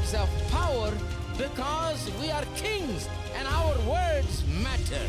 seats of power because we are kings and our words matter.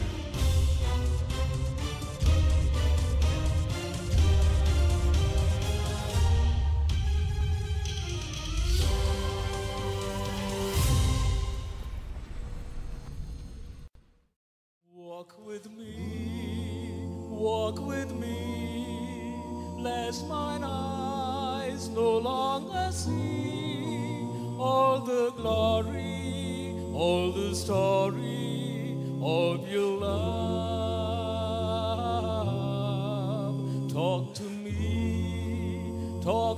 Walk with me, lest mine eyes no longer see all the glory, all the story of your love. Talk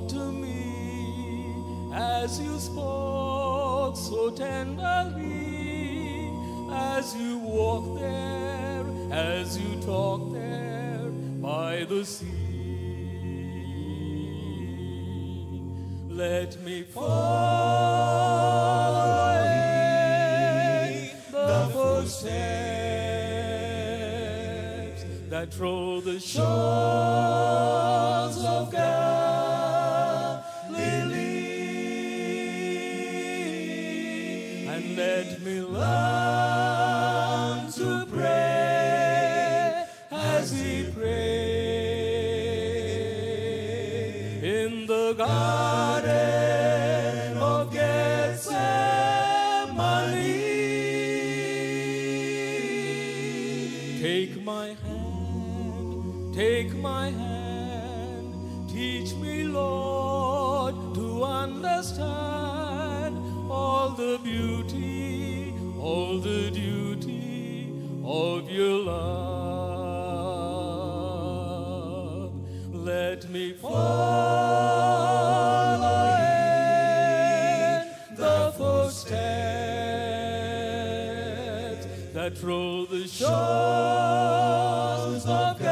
to me as you spoke so tenderly, as you walk there, as you talk there by the sea. Let me follow in the footsteps that trod the shores of Galilee, and let me learn to pray as he prayed in the garden of Gethsemane. Take my hand, teach me, Lord, to understand all the beauty, all the duty of your love. Let me follow in the footsteps that trod the shores of Galilee,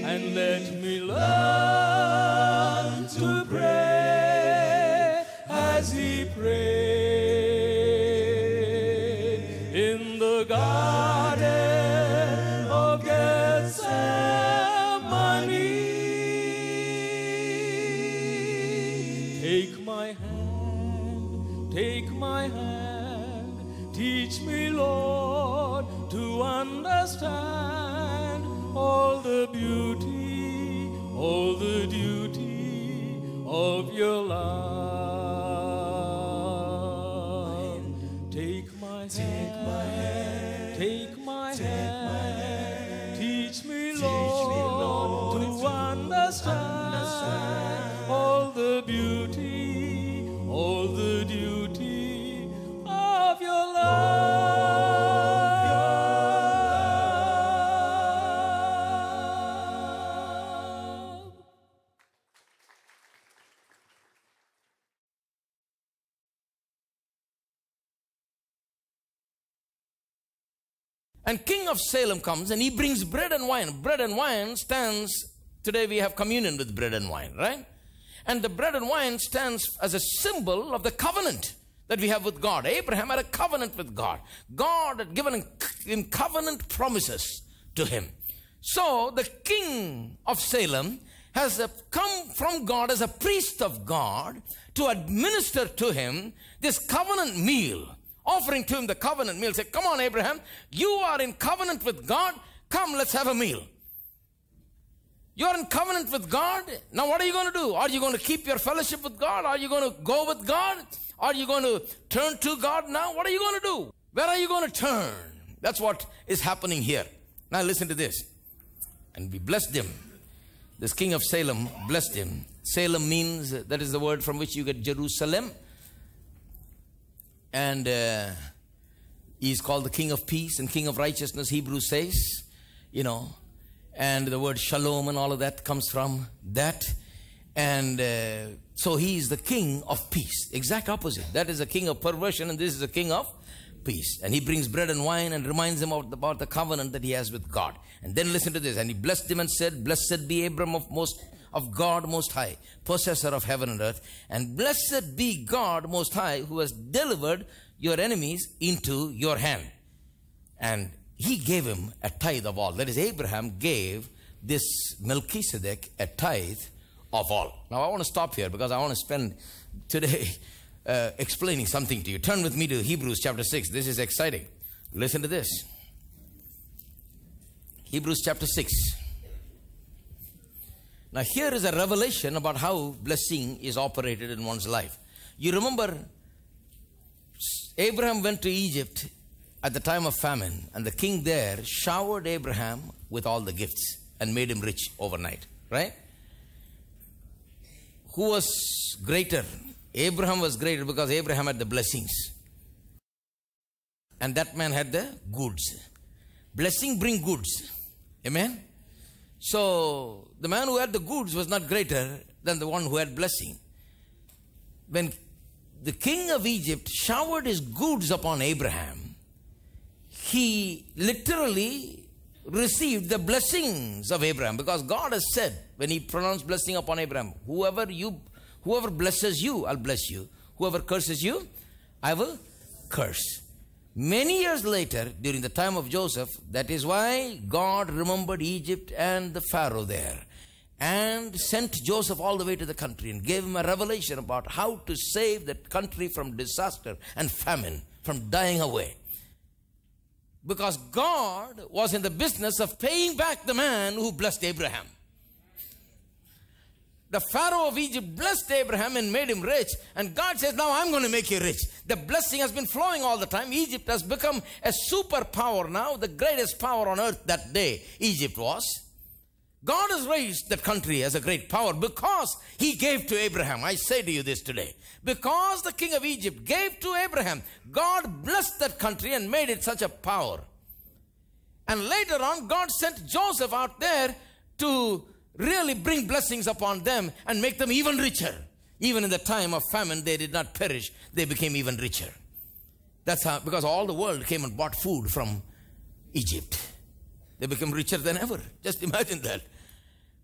and let me learn to pray as he prayed in the garden of Gethsemane. Take my hand, teach me, Lord, to understand all the beauty, all the duty of your love. Take my hand, teach me, Lord, to understand all the beauty, all the duty of your love. And King of Salem comes and he brings bread and wine. Bread and wine stands, today we have communion with bread and wine, right? And the bread and wine stands as a symbol of the covenant that we have with God. Abraham had a covenant with God. God had given him covenant promises to him. So the King of Salem has come from God as a priest of God to administer to him this covenant meal, offering to him the covenant meal. Say, come on, Abraham, you are in covenant with God. Come, let's have a meal. You're in covenant with God. Now what are you going to do? Are you going to keep your fellowship with God? Are you going to go with God? Are you going to turn to God now? What are you going to do? Where are you going to turn? That's what is happening here. Now listen to this. And we blessed him. This King of Salem blessed him. Salem means, that is the word from which you get Jerusalem. And he's called the King of Peace and King of Righteousness, Hebrews says, you know. And the word shalom and all of that comes from that. And so he is the King of Peace. Exact opposite. That is a king of perversion and this is a king of peace. And he brings bread and wine and reminds him about the covenant that he has with God. And then listen to this. And he blessed him and said, blessed be Abram of God Most High, possessor of heaven and earth. And blessed be God Most High, who has delivered your enemies into your hand. And he gave him a tithe of all. That is, Abraham gave this Melchizedek a tithe of all. Now I want to stop here because I want to spend today explaining something to you. Turn with me to Hebrews chapter 6. This is exciting. Listen to this. Hebrews chapter 6. Now here is a revelation about how blessing is operated in one's life. You remember Abraham went to Egypt at the time of famine, and the king there showered Abraham with all the gifts and made him rich overnight, right? Who was greater? Abraham was greater because Abraham had the blessings. And that man had the goods. Blessing bring goods. Amen? So, the man who had the goods was not greater than the one who had blessing. When the king of Egypt showered his goods upon Abraham, he literally received the blessings of Abraham, because God has said, when he pronounced blessing upon Abraham, whoever blesses you, I'll bless you. Whoever curses you, I will curse. Many years later, during the time of Joseph, that is why God remembered Egypt and the Pharaoh there, and sent Joseph all the way to the country and gave him a revelation about how to save that country from disaster and famine, from dying away. Because God was in the business of paying back the man who blessed Abraham. The Pharaoh of Egypt blessed Abraham and made him rich. And God says, now I'm going to make you rich. The blessing has been flowing all the time. Egypt has become a superpower now, the greatest power on earth that day Egypt was. God has raised that country as a great power because he gave to Abraham. I say to you this today. Because the king of Egypt gave to Abraham, God blessed that country and made it such a power. And later on, God sent Joseph out there to really bring blessings upon them and make them even richer. Even in the time of famine, they did not perish. They became even richer. That's how, because all the world came and bought food from Egypt. They became richer than ever. Just imagine that.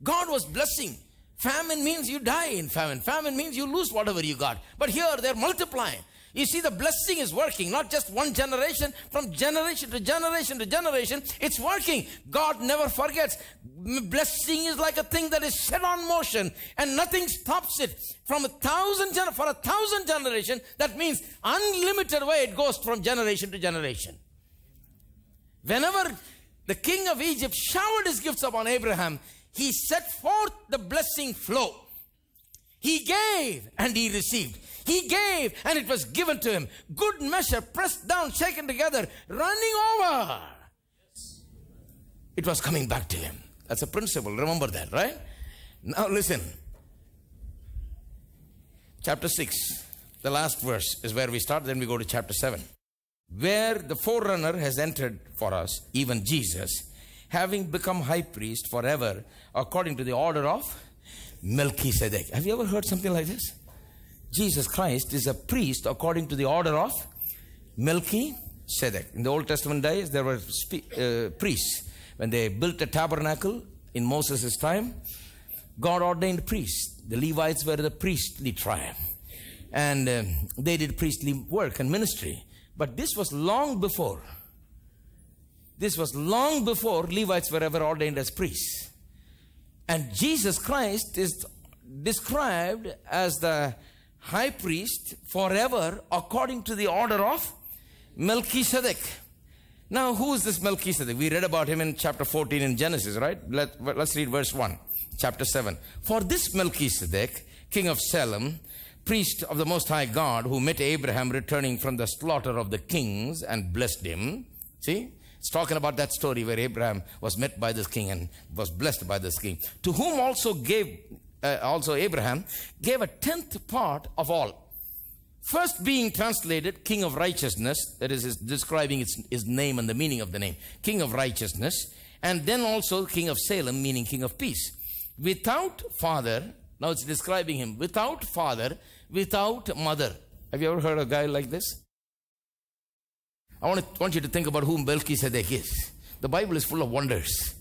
God was blessing. Famine means you die in famine. Famine means you lose whatever you got. But here they're multiplying. You see, the blessing is working. Not just one generation, from generation to generation to generation. It's working. God never forgets. Blessing is like a thing that is set on motion and nothing stops it. For 1,000 generations, that means unlimited way it goes from generation to generation. Whenever the king of Egypt showered his gifts upon Abraham, he set forth the blessing flow. He gave and he received. He gave and it was given to him. Good measure, pressed down, shaken together, running over. It was coming back to him. That's a principle. Remember that, right? Now listen. Chapter 6, the last verse is where we start. Then we go to chapter 7. Where the forerunner has entered for us, even Jesus, having become high priest forever, according to the order of Melchizedek. Have you ever heard something like this? Jesus Christ is a priest according to the order of Melchizedek. In the Old Testament days, there were priests. When they built a tabernacle in Moses' time, God ordained priests. The Levites were the priestly tribe. And they did priestly work and ministry. But this was long before. This was long before Levites were ever ordained as priests. And Jesus Christ is described as the high priest forever according to the order of Melchizedek. Now, who is this Melchizedek? We read about him in chapter 14 in Genesis, right? Let's read verse 1, chapter 7. For this Melchizedek, king of Salem, priest of the Most High God, who met Abraham returning from the slaughter of the kings and blessed him. See? It's talking about that story where Abraham was met by this king and was blessed by this king. To whom also Abraham gave a 10th part of all. First being translated King of Righteousness, that is describing his name and the meaning of the name. King of Righteousness. And then also King of Salem, meaning King of Peace. Without father, now it's describing him, without father, without mother. Have you ever heard of a guy like this? I want you to think about who Melchizedek is. The Bible is full of wonders.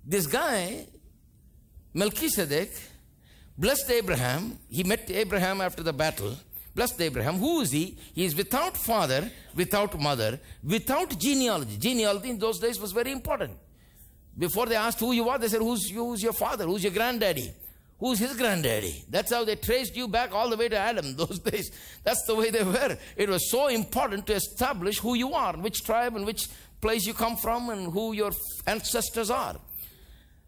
This guy, Melchizedek, blessed Abraham. He met Abraham after the battle. Blessed Abraham. Who is he? He is without father, without mother, without genealogy. Genealogy in those days was very important. Before they asked who you are, they said, who's your father? Who's your granddaddy? who's his granddaddy. That's how they traced you back all the way to Adam those days. That's the way they were. It was so important to establish who you are, which tribe and which place you come from and who your ancestors are.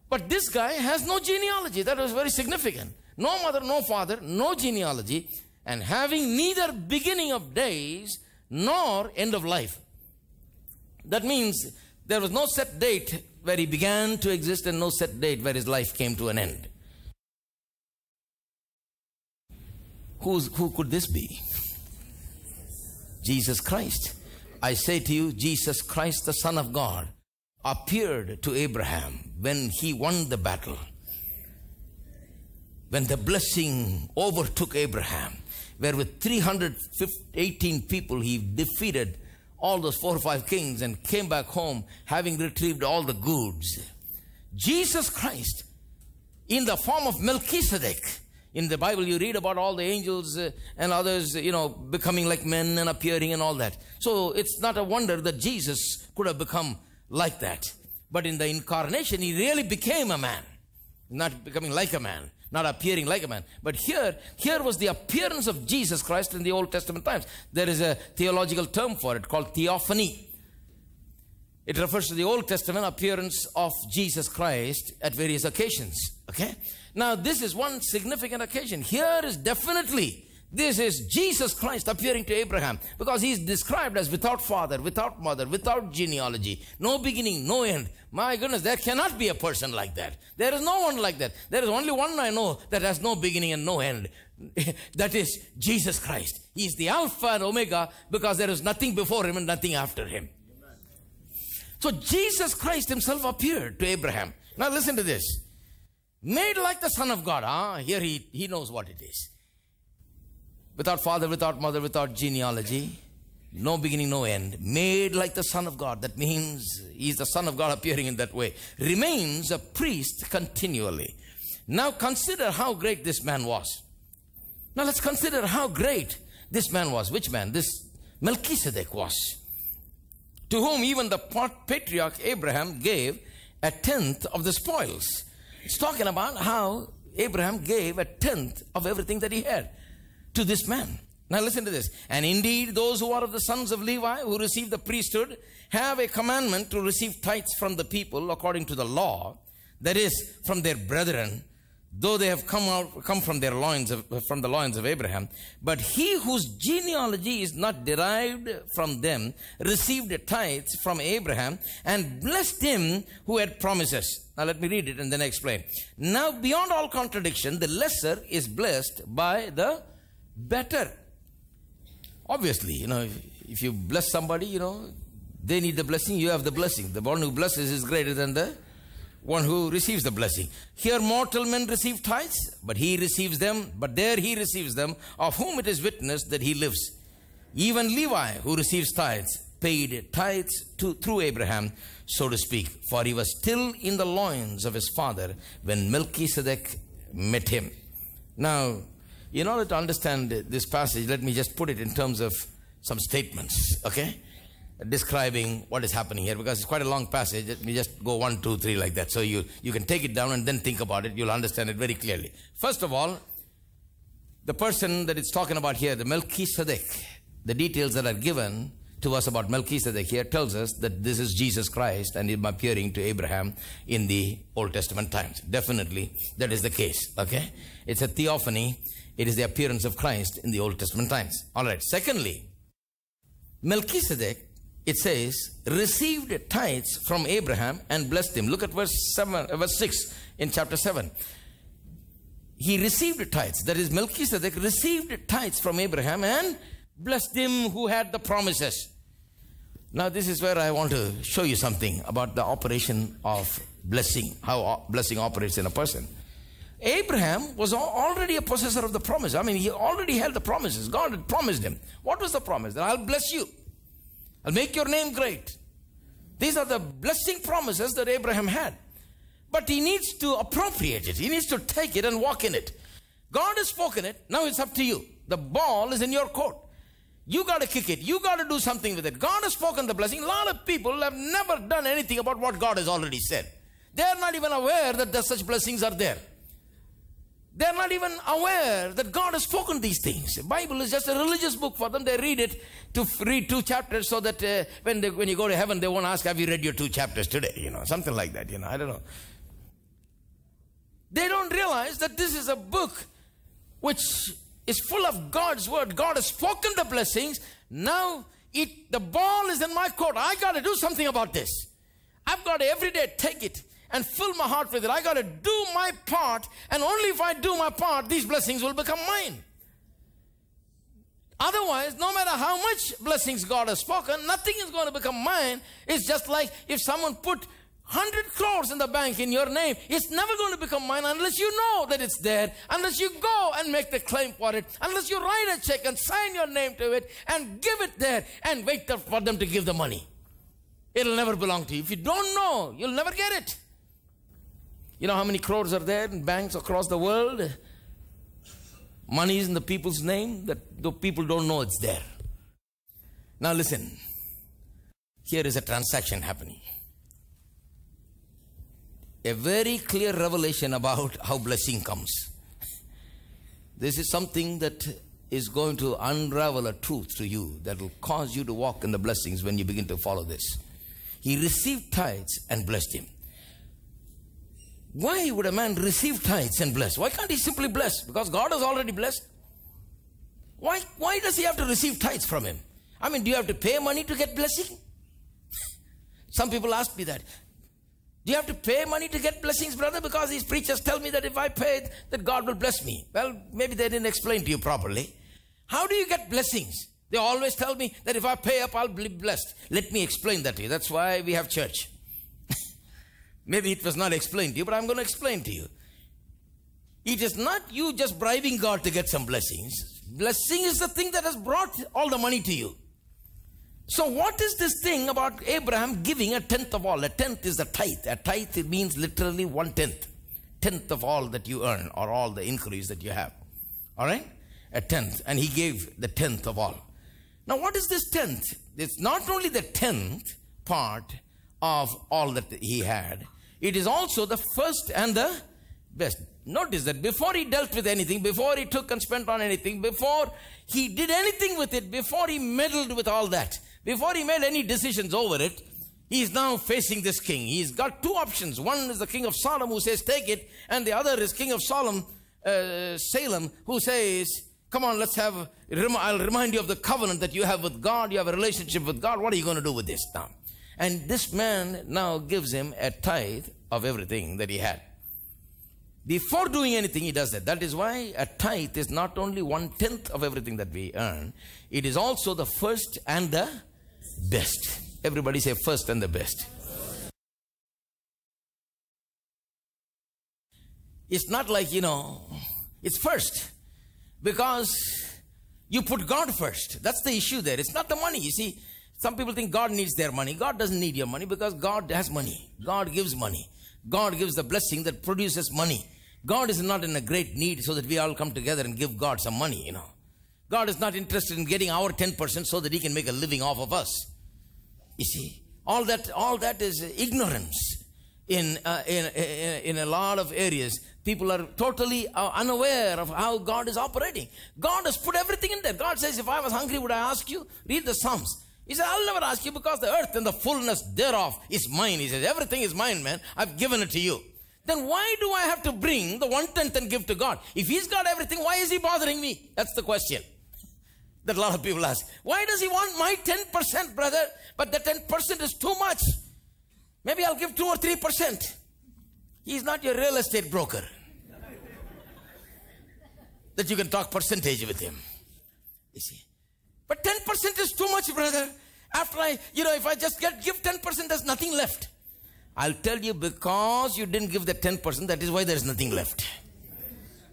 But this guy has no genealogy. That was very significant. No mother, no father, no genealogy, and having neither beginning of days nor end of life. That means there was no set date where he began to exist and no set date where his life came to an end. Who could this be? Jesus Christ. I say to you, Jesus Christ, the Son of God, appeared to Abraham when he won the battle. When the blessing overtook Abraham, where with 318 people he defeated all those 4 or 5 kings and came back home having retrieved all the goods. Jesus Christ, in the form of Melchizedek. In the Bible you read about all the angels and others, becoming like men and appearing and all that. So it's not a wonder that Jesus could have become like that. But in the incarnation, he really became a man. Not becoming like a man, not appearing like a man. But here was the appearance of Jesus Christ in the Old Testament times. There is a theological term for it called theophany. It refers to the Old Testament appearance of Jesus Christ at various occasions. Okay? Now, this is one significant occasion. Here is definitely, this is Jesus Christ appearing to Abraham, because he is described as without father, without mother, without genealogy, no beginning, no end. My goodness, there cannot be a person like that. There is no one like that. There is only one I know that has no beginning and no end. That is Jesus Christ. He is the Alpha and Omega, because there is nothing before him and nothing after him. So Jesus Christ himself appeared to Abraham. Now listen to this. Made like the Son of God. Here he knows what it is. Without father, without mother, without genealogy, no beginning, no end. Made like the Son of God. That means he is the Son of God appearing in that way. Remains a priest continually. Now consider how great this man was. Now let's consider how great this man was. Which man? This Melchizedek was. To whom even the patriarch Abraham gave a tenth of the spoils. It's talking about how Abraham gave a tenth of everything that he had to this man. Now listen to this. And indeed, those who are of the sons of Levi, who receive the priesthood, have a commandment to receive tithes from the people according to the law, that is, from their brethren, though they have come from their loins from the loins of Abraham. But he whose genealogy is not derived from them received tithes from Abraham and blessed him who had promises. Now let me read it and then explain. Now beyond all contradiction, the lesser is blessed by the better. Obviously, if you bless somebody, they need the blessing, you have the blessing. The one who blesses is greater than the one who receives the blessing. Here mortal men receive tithes, but he receives them, but there he receives them, of whom it is witnessed that he lives. Even Levi, who receives tithes, paid tithes through Abraham, so to speak, for he was still in the loins of his father when Melchizedek met him. Now, in order to understand this passage, let me just put it in terms of some statements, okay? Describing what is happening here, because it's quite a long passage. Let me just go 1, 2, 3 like that. So you can take it down and then think about it. You'll understand it very clearly. First of all, the person that it's talking about here, the Melchizedek, the details that are given to us about Melchizedek here tells us that this is Jesus Christ and him appearing to Abraham in the Old Testament times. Definitely that is the case, okay? It's a theophany. It is the appearance of Christ in the Old Testament times. All right. Secondly, Melchizedek, it says, received tithes from Abraham and blessed him. Look at verse 6 in chapter 7. He received tithes. That is, Melchizedek received tithes from Abraham and blessed him who had the promises. Now this is where I want to show you something about the operation of blessing, how blessing operates in a person. Abraham was already a possessor of the promise. I mean, he already held the promises. God had promised him. What was the promise? That I'll bless you. I'll make your name great. These are the blessing promises that Abraham had. But he needs to appropriate it. He needs to take it and walk in it. God has spoken it. Now it's up to you. The ball is in your court. You got to kick it. You got to do something with it. God has spoken the blessing. A lot of people have never done anything about what God has already said. They are not even aware that such blessings are there. They're not even aware that God has spoken these things. The Bible is just a religious book for them. They read it to read 2 chapters so that when you go to heaven, they won't ask, have you read your 2 chapters today? Something like that, I don't know. They don't realize that this is a book which is full of God's word. God has spoken the blessings. Now the ball is in my court. I got to do something about this. I've got to every day take it and fill my heart with it. I got to do my part, and only if I do my part, these blessings will become mine. Otherwise, no matter how much blessings God has spoken, nothing is going to become mine. It's just like if someone put 100 crores in the bank in your name, it's never going to become mine unless you know that it's there, unless you go and make the claim for it, unless you write a check and sign your name to it and give it there and wait for them to give the money. It'll never belong to you. If you don't know, you'll never get it. You know how many crores are there in banks across the world? Money is in the people's name that the people don't know it's there. Now listen, here is a transaction happening. A very clear revelation about how blessing comes. This is something that is going to unravel a truth to you that will cause you to walk in the blessings when you begin to follow this. He received tithes and blessed him. Why would a man receive tithes and bless? Why can't he simply bless? Because God has already blessed. Why does he have to receive tithes from him? I mean, do you have to pay money to get blessing? Some people ask me that. Do you have to pay money to get blessings, brother? Because these preachers tell me that if I pay, that God will bless me. Well, maybe they didn't explain to you properly. How do you get blessings? They always tell me that if I pay up, I'll be blessed. Let me explain that to you. That's why we have church. Maybe it was not explained to you, but I'm going to explain to you. It is not you just bribing God to get some blessings. Blessing is the thing that has brought all the money to you. So what is this thing about Abraham giving a tenth of all? A tenth is the tithe. A tithe, it means literally 1/10. Tenth of all that you earn, or all the increase that you have. All right? A tenth. And he gave the tenth of all. Now what is this tenth? It's not only the tenth part of all that he had. It is also the first and the best. Notice that before he dealt with anything, before he took and spent on anything, before he did anything with it, before he meddled with all that, before he made any decisions over it, he is now facing this king. He's got 2 options. One is the king of Sodom who says, take it. And the other is king of Salem, who says, come on, I'll remind you of the covenant that you have with God. You have a relationship with God. What are you going to do with this now? And this man now gives him a tithe of everything that he had. Before doing anything, he does that. That is why a tithe is not only 1/10 of everything that we earn. It is also the first and the best. Everybody say first and the best. It's not like, it's first. Because you put God first. That's the issue there. It's not the money. You see, some people think God needs their money. God doesn't need your money because God has money. God gives money. God gives the blessing that produces money. God is not in a great need so that we all come together and give God some money, God is not interested in getting our 10% so that he can make a living off of us. You see, all that is ignorance in a lot of areas. People are totally unaware of how God is operating. God has put everything in there. God says, if I was hungry, would I ask you? Read the Psalms. He said, I'll never ask you because the earth and the fullness thereof is mine. He says, everything is mine, man. I've given it to you. Then why do I have to bring the 1/10 and give to God? If he's got everything, why is he bothering me? That's the question that a lot of people ask. Why does he want my 10%, brother? But the 10% is too much. Maybe I'll give 2 or 3%. He's not your real estate broker that you can talk percentage with him. You see. But 10% is too much, brother. After if I just give 10%, there's nothing left. I'll tell you, because you didn't give the 10%, that is why there's nothing left.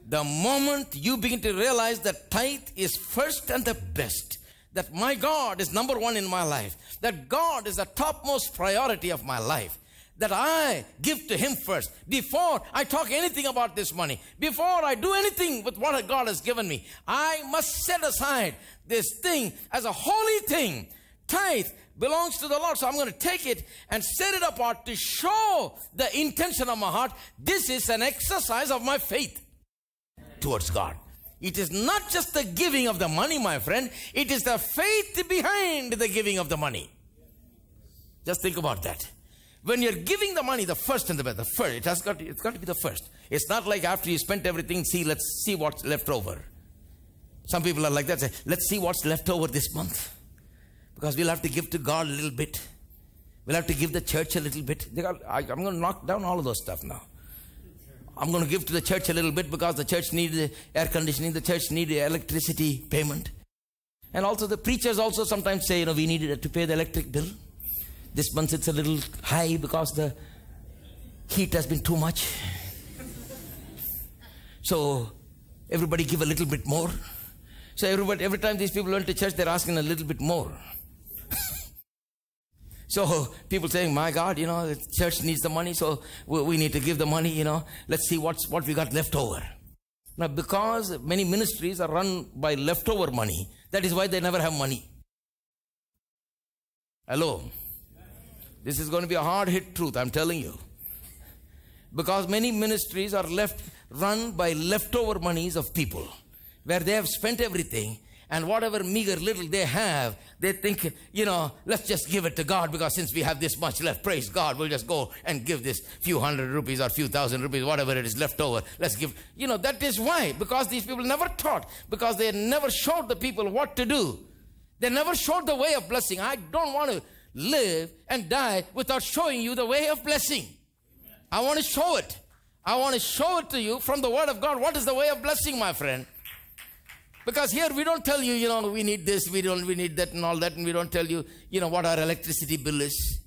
The moment you begin to realize that tithe is first and the best, that my God is number 1 in my life, that God is the topmost priority of my life, that I give to him first, before I talk anything about this money, before I do anything with what God has given me, I must set aside this thing as a holy thing. Tithe belongs to the Lord, so I'm going to take it and set it apart to show the intention of my heart. This is an exercise of my faith. towards God. It is not just the giving of the money, my friend. It is the faith behind the giving of the money. Just think about that. When you're giving the money, the first and the best, the first, it's got to be the first. It's not like after you spent everything, let's see what's left over. Some people are like that, say, let's see what's left over this month. Because we'll have to give to God a little bit. We'll have to give the church a little bit. I'm going to knock down all of those stuff now. I'm going to give to the church a little bit because the church needs air conditioning, the church needs electricity payment. And also the preachers also sometimes say, we needed to pay the electric bill. This month it's a little high because the heat has been too much. So everybody give a little bit more. So every time these people went to church, they're asking a little bit more. So people saying, my God, the church needs the money, so we need to give the money, Let's see what we got left over. Now, because many ministries are run by leftover money, that is why they never have money. Hello? This is going to be a hard-hit truth, I'm telling you. Because many ministries are run by leftover monies of people, where they have spent everything, and whatever meager little they have, they think, let's just give it to God, because since we have this much left, praise God, we'll just go and give this few hundred rupees or few thousand rupees, whatever it is left over, let's give. That is why, because these people never taught, because they never showed the people what to do. They never showed the way of blessing. I don't want to live and die without showing you the way of blessing. I want to show it. I want to show it to you from the Word of God. What is the way of blessing, my friend? Because here we don't tell you, we need this, we need that and all that, and we don't tell you, what our electricity bill is.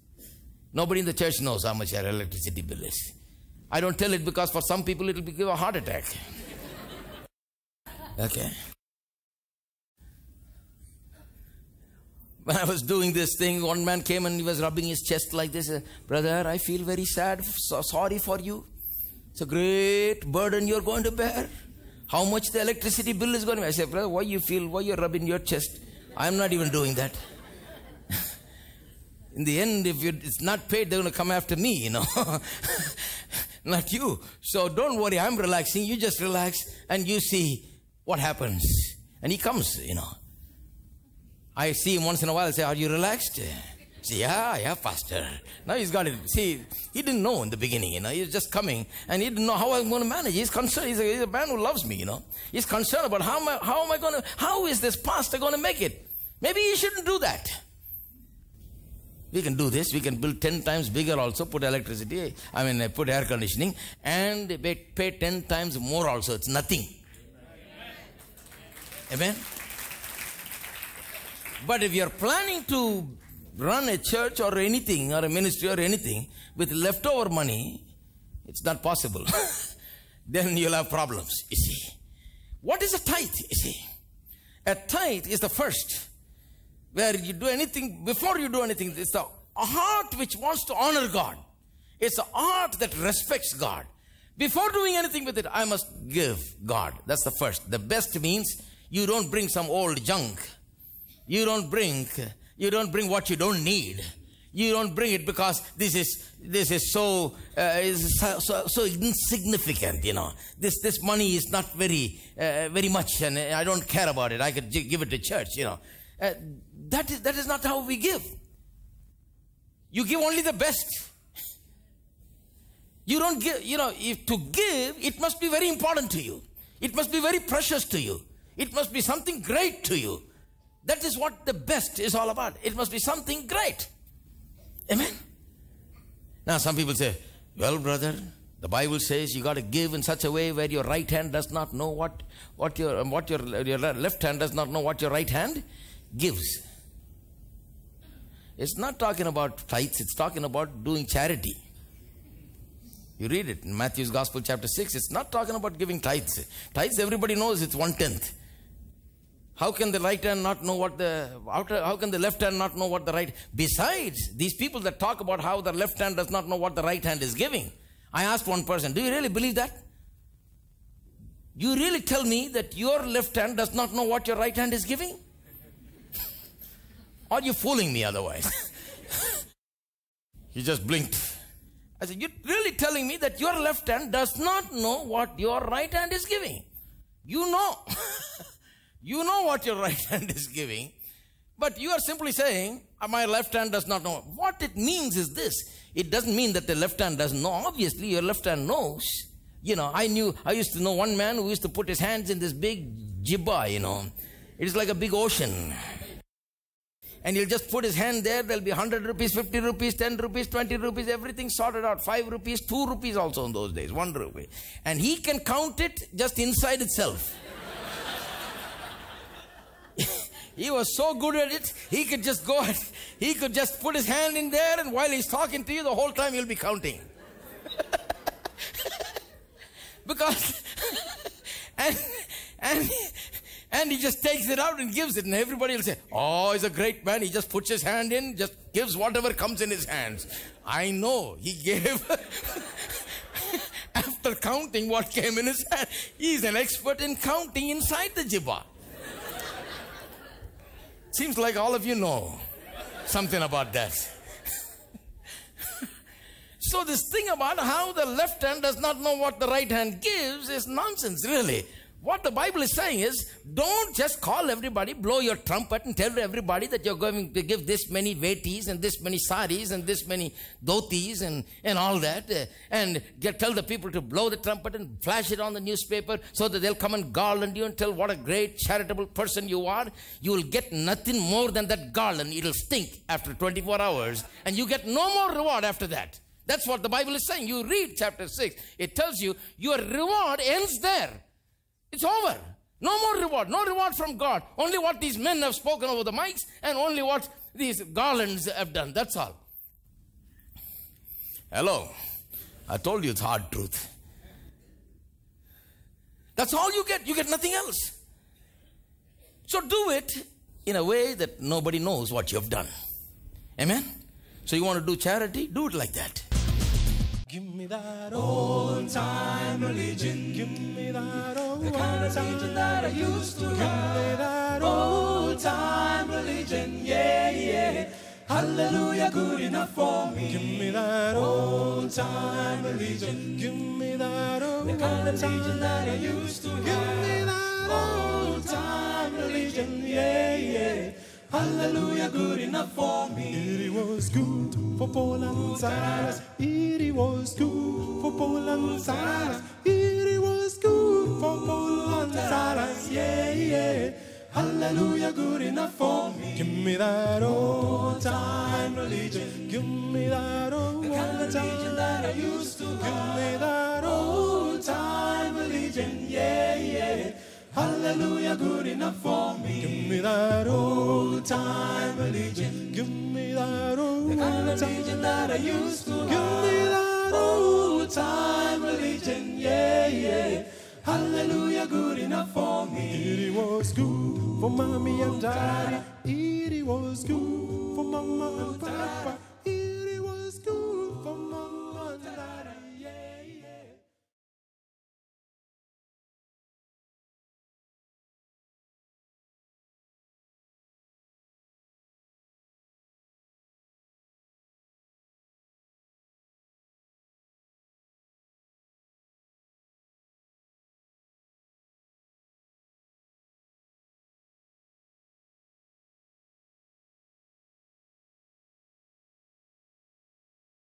Nobody in the church knows how much our electricity bill is. I don't tell it because for some people it will give a heart attack. Okay. When I was doing this thing, one man came and he was rubbing his chest like this. Brother, I feel very sad, so sorry for you. It's a great burden you're going to bear. How much the electricity bill is going to be? I said, brother, why you're rubbing your chest? I'm not even doing that. In the end, if it's not paid, they're going to come after me, Not you. So don't worry, I'm relaxing. You just relax and you see what happens. And he comes, I see him once in a while and say, are you relaxed? Say, yeah, pastor. Now he's got it. See, he didn't know in the beginning, he was just coming and he didn't know how I'm going to manage. He's concerned. He's a man who loves me, He's concerned about how is this pastor going to make it? Maybe he shouldn't do that. We can do this. We can build 10 times bigger also, put electricity, put air conditioning and pay 10 times more also. It's nothing. Amen? But if you're planning to run a church or anything, or a ministry or anything, with leftover money, it's not possible. Then you'll have problems, you see. What is a tithe, you see? A tithe is the first. Where you do anything, before you do anything, it's a heart which wants to honor God. It's a heart that respects God. Before doing anything with it, I must give God. That's the first. The best means you don't bring some old junk. You don't bring what you don't need. You don't bring it because this is so insignificant, This money is not very much, and I don't care about it. I could give it to church, That is not how we give. You give only the best. You don't give, if to give, it must be very important to you. It must be very precious to you. It must be something great to you. That is what the best is all about. It must be something great. Amen. Now some people say, well, brother, the Bible says you got to give in such a way where your right hand does not know what your left hand does not know what your right hand gives. It's not talking about tithes. It's talking about doing charity. You read it in Matthew's Gospel chapter 6. It's not talking about giving tithes. Tithes, everybody knows it's 1/10. How can the right hand not know how can the left hand not know what the right? Besides, these people that talk about how the left hand does not know what the right hand is giving. I asked one person, do you really believe that? You really tell me that your left hand does not know what your right hand is giving? Or are you fooling me otherwise? He just blinked. I said, you're really telling me that your left hand does not know what your right hand is giving? You know. You know what your right hand is giving. But you are simply saying, my left hand does not know. What it means is this. It doesn't mean that the left hand doesn't know. Obviously, your left hand knows. You know, I used to know one man who used to put his hands in this big jibba, you know. It's like a big ocean. And he'll just put his hand there. There'll be 100 rupees, 50 rupees, 10 rupees, 20 rupees, everything sorted out. 5 rupees, 2 rupees also in those days, 1 rupee. And he can count it just inside itself. He was so good at it, he could just go and he could just put his hand in there, and while he's talking to you, the whole time he'll be counting. Because, and he just takes it out and gives it, and everybody will say, oh, he's a great man. He just puts his hand in, just gives whatever comes in his hands. I know, he gave, after counting what came in his hand, he's an expert in counting inside the jibba. Seems like all of you know something about that. So this thing about how the left hand does not know what the right hand gives is nonsense, really. What the Bible is saying is, don't just call everybody, blow your trumpet and tell everybody that you're going to give this many vetis and this many saris and this many dhotis and all that. And tell the people to blow the trumpet and flash it on the newspaper so that they'll come and garland you and tell what a great charitable person you are. You will get nothing more than that garland. It'll stink after 24 hours and you get no more reward after that. That's what the Bible is saying. You read chapter 6. It tells you your reward ends there. It's over. No more reward. No reward from God. Only what these men have spoken over the mics and only what these garlands have done. That's all. Hello. I told you it's hard truth. That's all you get. You get nothing else. So do it in a way that nobody knows what you've done. Amen? So you want to do charity? Do it like that. Give me that old-time religion. Give me that old-time, the kind of religion that I used to have. Give me that old-time religion, yeah, yeah. Hallelujah, good enough for me. Give me that old-time religion. Give me that old-time, the kind of religion that I used to have. Give me that old-time religion, yeah, yeah. Hallelujah, good enough for me. It was good for Paul and Silas. It was good for Paul and Silas. It was good for Paul and Silas. Yeah, yeah. Hallelujah, good enough for me. Give me that old-time religion. Give me that old-time religion that I used to have. Give me that old-time religion. Yeah, yeah. Hallelujah, good enough for me. Give me that old-time religion. Give me that old-time religion that I used to have. Give me that old-time religion, yeah, yeah. Hallelujah, good enough for me. It was good for mommy and daddy. It was good for mama and papa.